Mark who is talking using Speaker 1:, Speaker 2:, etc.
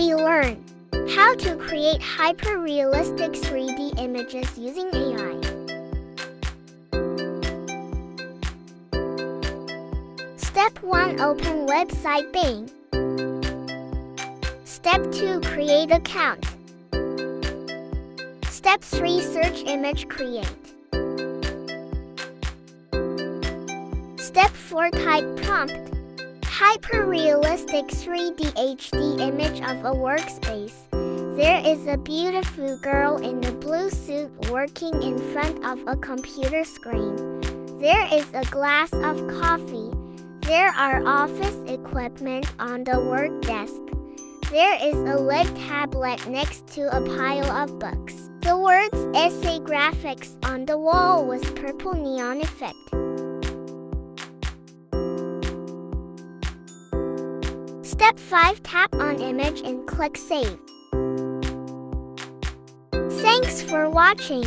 Speaker 1: we learn how to create hyper-realistic 3D images using AI. Step 1. Open website Bing. Step 2. Create account. Step 3. Search image create. Step 4. Type prompt. Hyper-realistic 3D HD image of a workspace. There is a beautiful girl in a blue suit working in front of a computer screen. There is a glass of coffee. There are office equipment on the work desk. There is a LED tablet next to a pile of books. The words Essay Graphics on the wall with purple neon effect. Step 5. Tap on image and click Save. Thanks for watching.